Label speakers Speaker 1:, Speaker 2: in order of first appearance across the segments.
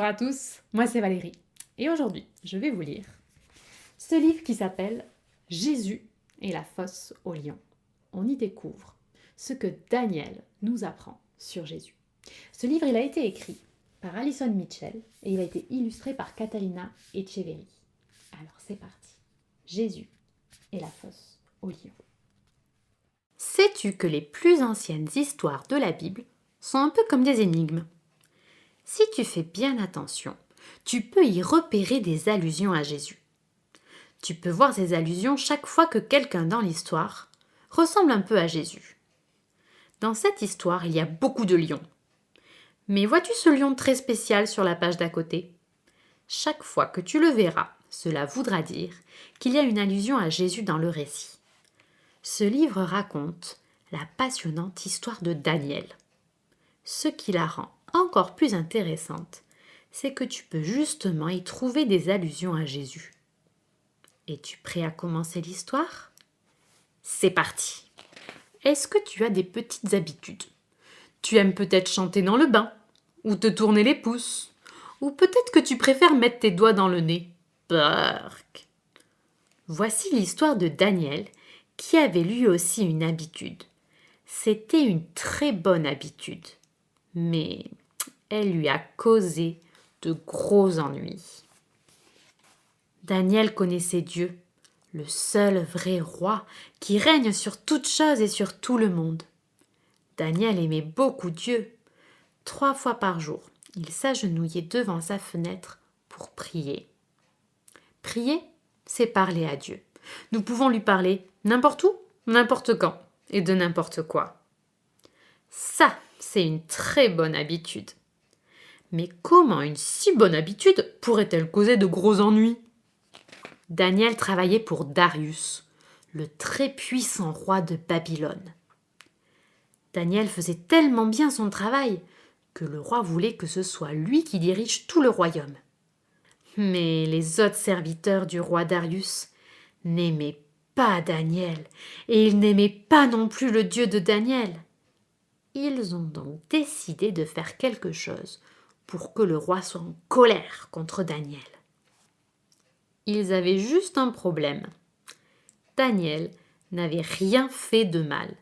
Speaker 1: Bonjour à tous, moi c'est Valérie et aujourd'hui je vais vous lire ce livre qui s'appelle Jésus et la fosse aux lions. On y découvre ce que Daniel nous apprend sur Jésus. Ce livre il a été écrit par Alison Mitchell et il a été illustré par Catalina Echeverri. Alors c'est parti, Jésus et la fosse aux lions. Sais-tu que les plus anciennes histoires de la Bible sont un peu comme des énigmes ? Si tu fais bien attention, tu peux y repérer des allusions à Jésus. Tu peux voir ces allusions chaque fois que quelqu'un dans l'histoire ressemble un peu à Jésus. Dans cette histoire, il y a beaucoup de lions. Mais vois-tu ce lion très spécial sur la page d'à côté ? Chaque fois que tu le verras, cela voudra dire qu'il y a une allusion à Jésus dans le récit. Ce livre raconte la passionnante histoire de Daniel. Ce qui la rend encore plus intéressante, c'est que tu peux justement y trouver des allusions à Jésus. Es-tu prêt à commencer l'histoire ? C'est parti ! Est-ce que tu as des petites habitudes ? Tu aimes peut-être chanter dans le bain, ou te tourner les pouces, ou peut-être que tu préfères mettre tes doigts dans le nez. Bark ! Voici l'histoire de Daniel, qui avait lui aussi une habitude. C'était une très bonne habitude, mais elle lui a causé de gros ennuis. Daniel connaissait Dieu, le seul vrai roi qui règne sur toutes choses et sur tout le monde. Daniel aimait beaucoup Dieu. 3 fois par jour, il s'agenouillait devant sa fenêtre pour prier. Prier, c'est parler à Dieu. Nous pouvons lui parler n'importe où, n'importe quand et de n'importe quoi. Ça, c'est une très bonne habitude. Mais comment une si bonne habitude pourrait-elle causer de gros ennuis ? Daniel travaillait pour Darius, le très puissant roi de Babylone. Daniel faisait tellement bien son travail que le roi voulait que ce soit lui qui dirige tout le royaume. Mais les autres serviteurs du roi Darius n'aimaient pas Daniel et ils n'aimaient pas non plus le Dieu de Daniel. Ils ont donc décidé de faire quelque chose pour que le roi soit en colère contre Daniel. Ils avaient juste un problème. Daniel n'avait rien fait de mal.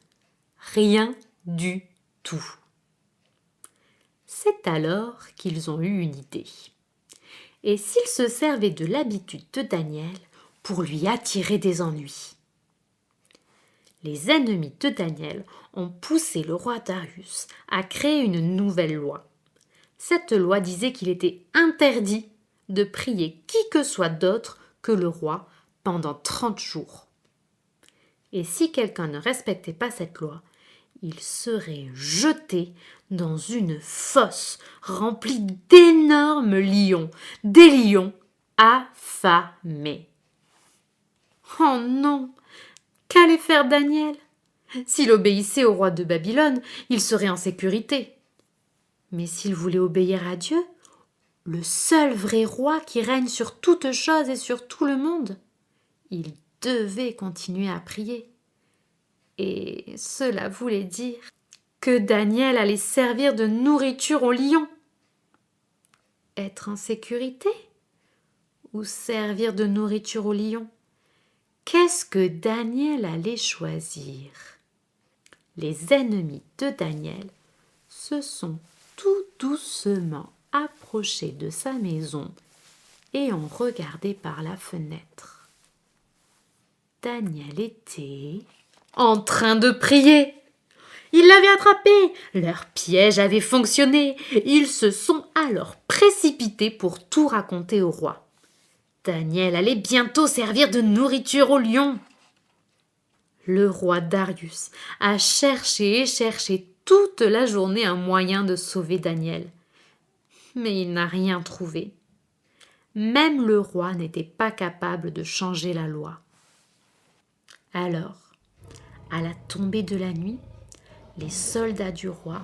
Speaker 1: Rien du tout. C'est alors qu'ils ont eu une idée. Et s'ils se servaient de l'habitude de Daniel pour lui attirer des ennuis ? Les ennemis de Daniel ont poussé le roi Darius à créer une nouvelle loi. Cette loi disait qu'il était interdit de prier qui que soit d'autre que le roi pendant 30 jours. Et si quelqu'un ne respectait pas cette loi, il serait jeté dans une fosse remplie d'énormes lions, des lions affamés. Oh non! Qu'allait faire Daniel ? S'il obéissait au roi de Babylone, il serait en sécurité. Mais s'il voulait obéir à Dieu, le seul vrai roi qui règne sur toutes choses et sur tout le monde, il devait continuer à prier. Et cela voulait dire que Daniel allait servir de nourriture aux lions. Être en sécurité ou servir de nourriture aux lions ? Qu'est-ce que Daniel allait choisir ? Les ennemis de Daniel se sont tout doucement approchés de sa maison et ont regardé par la fenêtre. Daniel était en train de prier. Ils l'avaient attrapé, leur piège avait fonctionné. Ils se sont alors précipités pour tout raconter au roi. Daniel allait bientôt servir de nourriture aux lions. Le roi Darius a cherché et cherché toute la journée un moyen de sauver Daniel. Mais il n'a rien trouvé. Même le roi n'était pas capable de changer la loi. Alors, à la tombée de la nuit, les soldats du roi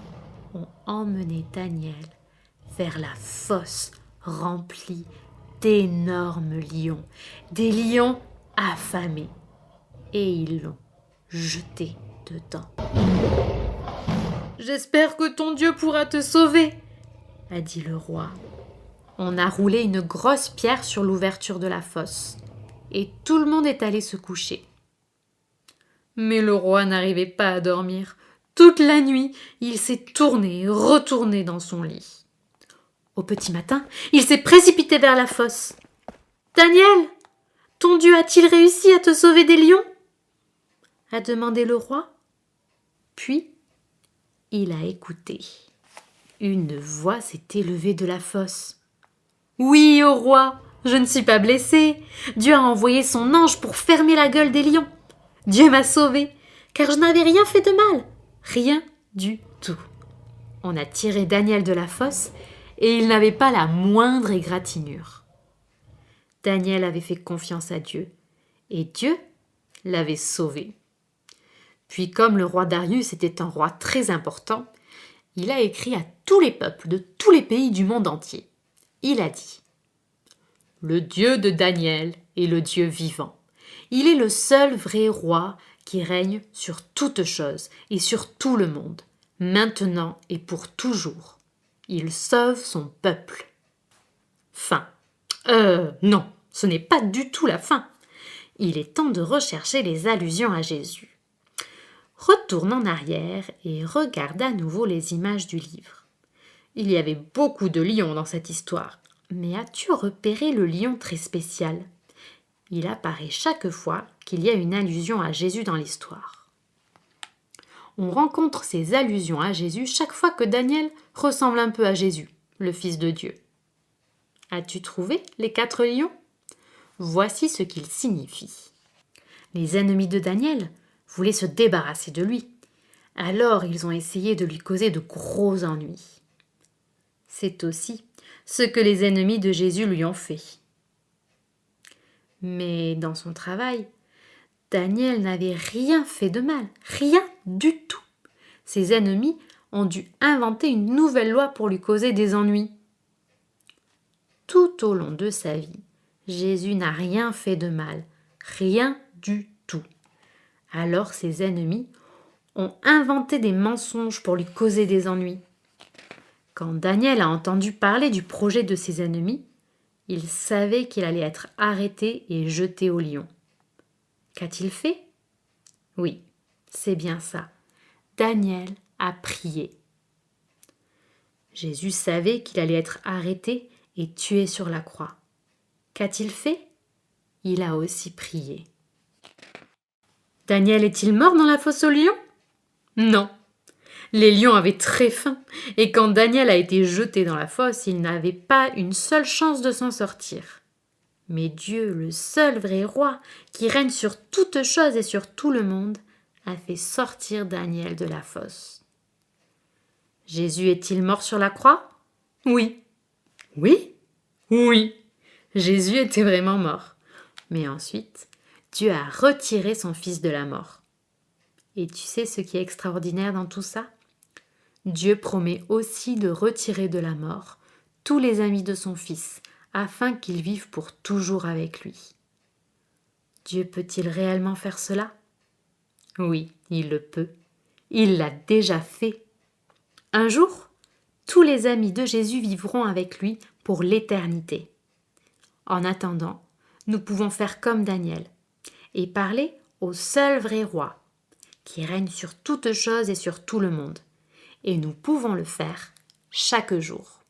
Speaker 1: ont emmené Daniel vers la fosse remplie d'énormes lions, des lions affamés, et ils l'ont jeté dedans. « J'espère que ton Dieu pourra te sauver, » a dit le roi. On a roulé une grosse pierre sur l'ouverture de la fosse, et tout le monde est allé se coucher. Mais le roi n'arrivait pas à dormir. Toute la nuit, il s'est tourné et retourné dans son lit. Au petit matin, il s'est précipité vers la fosse. « Daniel, ton Dieu a-t-il réussi à te sauver des lions ?» a demandé le roi. Puis, il a écouté. Une voix s'est élevée de la fosse. « Oui, ô roi, je ne suis pas blessé. Dieu a envoyé son ange pour fermer la gueule des lions. Dieu m'a sauvé, car je n'avais rien fait de mal. Rien du tout. » On a tiré Daniel de la fosse et il n'avait pas la moindre égratignure. Daniel avait fait confiance à Dieu et Dieu l'avait sauvé. Puis comme le roi Darius était un roi très important, il a écrit à tous les peuples de tous les pays du monde entier. Il a dit : « Le Dieu de Daniel est le Dieu vivant. Il est le seul vrai roi qui règne sur toutes choses et sur tout le monde, maintenant et pour toujours. Il sauve son peuple. » Fin. Non, ce n'est pas du tout la fin. Il est temps de rechercher les allusions à Jésus. Retourne en arrière et regarde à nouveau les images du livre. Il y avait beaucoup de lions dans cette histoire, mais as-tu repéré le lion très spécial ? Il apparaît chaque fois qu'il y a une allusion à Jésus dans l'histoire. On rencontre ces allusions à Jésus chaque fois que Daniel ressemble un peu à Jésus, le Fils de Dieu. As-tu trouvé les 4 lions ? Voici ce qu'ils signifient. Les ennemis de Daniel voulaient se débarrasser de lui. Alors ils ont essayé de lui causer de gros ennuis. C'est aussi ce que les ennemis de Jésus lui ont fait. Mais dans son travail, Daniel n'avait rien fait de mal, rien du tout. Ses ennemis ont dû inventer une nouvelle loi pour lui causer des ennuis. Tout au long de sa vie, Jésus n'a rien fait de mal, rien du tout. Alors ses ennemis ont inventé des mensonges pour lui causer des ennuis. Quand Daniel a entendu parler du projet de ses ennemis, il savait qu'il allait être arrêté et jeté au lion. Qu'a-t-il fait ? Oui, c'est bien ça. Daniel a prié. Jésus savait qu'il allait être arrêté et tué sur la croix. Qu'a-t-il fait ? Il a aussi prié. Daniel est-il mort dans la fosse aux lions ? Non. Les lions avaient très faim, et quand Daniel a été jeté dans la fosse, il n'avait pas une seule chance de s'en sortir. Mais Dieu, le seul vrai roi, qui règne sur toutes choses et sur tout le monde, a fait sortir Daniel de la fosse. Jésus est-il mort sur la croix ? Oui. Oui ? Oui. Jésus était vraiment mort. Mais ensuite, Dieu a retiré son fils de la mort. Et tu sais ce qui est extraordinaire dans tout ça ? Dieu promet aussi de retirer de la mort tous les amis de son fils, afin qu'ils vivent pour toujours avec lui. Dieu peut-il réellement faire cela ? Oui, il le peut. Il l'a déjà fait. Un jour, tous les amis de Jésus vivront avec lui pour l'éternité. En attendant, nous pouvons faire comme Daniel et parler au seul vrai roi, qui règne sur toutes choses et sur tout le monde. Et nous pouvons le faire chaque jour.